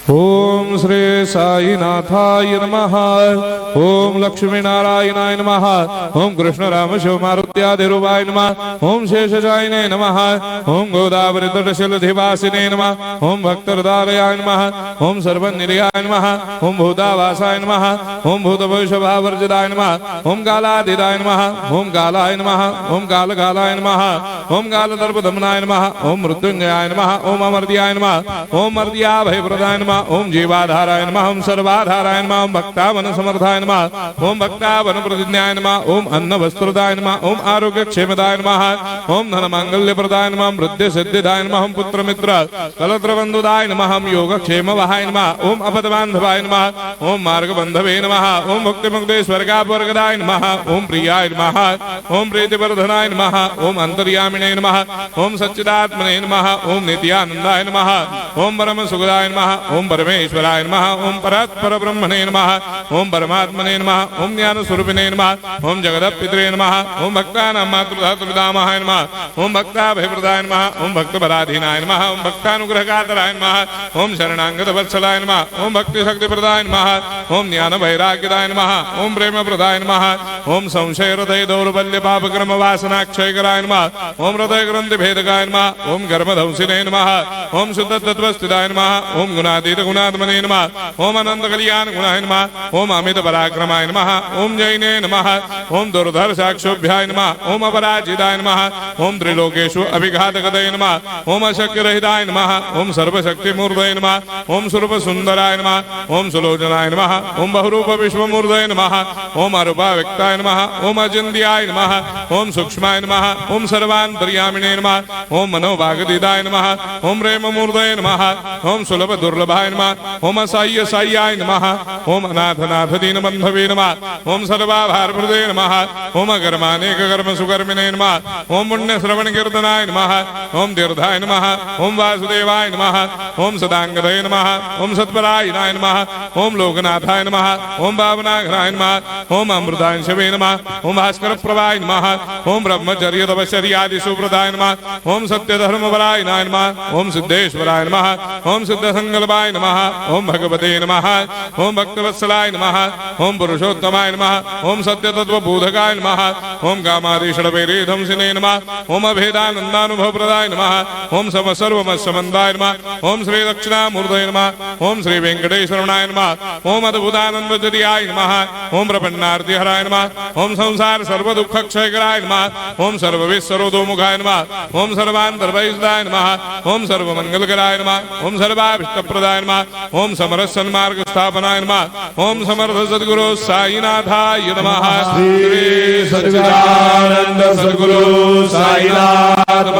ओम श्री साईनाथाय नमः। ओम लक्ष्मी नारायणाय नमः। ओम कृष्ण राम शिव मारुत्यादिरूपाय नमः। ओम शेषशायिने नमः। ओम गोदावरी तटशिलधिवासिने नमः। ओम भक्तहृदयाय नमः। ओम सर्वनिलयाय नमः। ओम भूतावासाय नमः। ओम भूतभविष्यभावर्जिताय नमः। ओम कालातीताय नमः। ओम कालाय नमः। ओम कालकालाय नमः। ओम कालदर्पदमनाय नमः। ओम मृत्युंजयाय नमः। ओम अमर्त्याय नमः। ओम मर्त्याभयप्रदाय नमः। ओम जीवाधाराय नमः। ओम सर्वाधाराय नमः। ओम भक्तावन समर्थाय नमः। ओम भक्तावन प्रतिज्ञाय नमः। ओम अन्न वस्त्रदाय नमः। ओम आरोग्य क्षेमदाय नमः। ओम धन मांगल्य प्रदाय नमः। ओम वृद्धि सिद्धिदाय नमः। ओम पुत्र मित्र कलत्र बंधुदाय नमः। ओम योग क्षेम वहाय नमः। ओम अपदबांधवाय नमः। ओम मार्ग बंधवे नमः। ओम मुक्ति मुक्ति स्वर्गापवर्गदाय नमः। ओम प्रियाय नमः। ओम प्रीतिवर्धनाय नमः। ओम अंतर्यामिने नमः। ओम सच्चिदात्मने नमः। ओम नित्यानंदाय नमः। ओम परम सुखदाय नमः। ओम परमेश्वराय नमः। ओम परात्पर ब्रह्मणे नमः। ओम परमात्मने नमः। ओम ज्ञान स्वरूपिणे नमः। ओम जगदपितरे नमः। ओम भक्तानां मातृधातुपितामहाय नमः। ओम भक्ताभयप्रदाय नमः। ओम भक्तपराधीनाय नमः। ओम भक्तानुग्रहकातराय नमः। ओम शरणागत वत्सलाय नमः। ओम भक्ति शक्तिप्रदाय नमः। ओम ज्ञान वैराग्यदाय नमः। ओम प्रेम प्रदाय नमः। ओम संशय हृदय दौर्बल्य पापक्रम वासना क्षयकराय नमः। ओम हृदय ग्रंथि भेदकाय नमः। ओम गर्भधंसिने नमः। ओम शुद्ध तत्वस्थिताय नमः। ओम गुणातीत गुणात्मने नमः। ओम अनंत कल्याण गुणाय नमः। ओम अमित पराक्रमाय नमः। ओम जैने नमः। ओम दुर्धर्षाक्षोभ्याय नमः। ओम अपराजिताय नमः। ओम त्रिलोकेषु अभिघातकतये नमः। ओम अशक्यरहिताय नमः। ओम सर्वशक्तिमूर्तये नमः। ओम स्वरूप सुंदराय नमः। ओम सुलोचनाय नमः। ओम बहुरूप विश्वमूर्तये नमः। ओम अरूपाव्यक्ताय नमः। ओम अचिन्त्याय नमः। ओम सूक्ष्माय नमः। ओम सर्वान्तर्यामिणे नमः। ओम मनोभागदिदाय नमः। ओम प्रेममूर्तये नमः। ओम सुलभ दुर्लभाय नमः। ओम असाह्य साह्याय नमः। ओम अनाथनाथ दीनबन्धवे नमः। ओम सर्वाभारप्रदे नमः। ओम अकर्मानेक कर्म सुकर्मिणे नमः। ओम पुण्य श्रवण कीर्तनाय नमः। ओम तीर्थाय नमः। ओम वासुदेवाय नमः। ओम सदांगदये नमः। ओम सत्परायणाय नमः। ओम लोकनाथाय नमः। ओम भावनाघ्नाय नमः। ओम अमृतांशवे नमः। ओम भास्कर प्रभाय नमः। ओम ब्रह्मचर्य तपश्चर्यादि सुप्रदाय नमः। ओम सत्यधर्मपरायणाय नमः। ओम सिद्धेश्वराय नमः। ओम सिद्धसंकल्पाय नमः। ओम भगवते नमः। ओम भक्तवत्सलाय नमः। ओम पुरुषोत्तमाय नमः। ओम सत्यतत्त्वबोधकाय नमः। ओम कामादिषडवैरेधंसिने नमः। ओम अभेदानन्दानुभवप्रदाय नमः। ओम सर्वमस्समन्दाय नमः। ओम श्री दक्षिणामूर्तये नमः। ओम श्री वेंकटेश्वरनाय नमः। ओम अद्भुतानन्दजर्याय नमः। ओम प्रपन्नार्तिहराय नमः। ओम संसार सर्वदुःखक्षयकराय नमः। ओम सर्वविश्वरोधोमुखाय नमः। ओम सर्वान्तर्वैसदाय नमः। ओम सर्वमङ्गलकराय नमः। ओम सर्वाभीष्टप्रदाय नमः। ओम समरस सन्मार्ग स्थापनाय नमः। ओम समर्थ सद्गुरु साईनाथाय नमः। श्री सच्चिदानंद सद्गुरु साईनाथ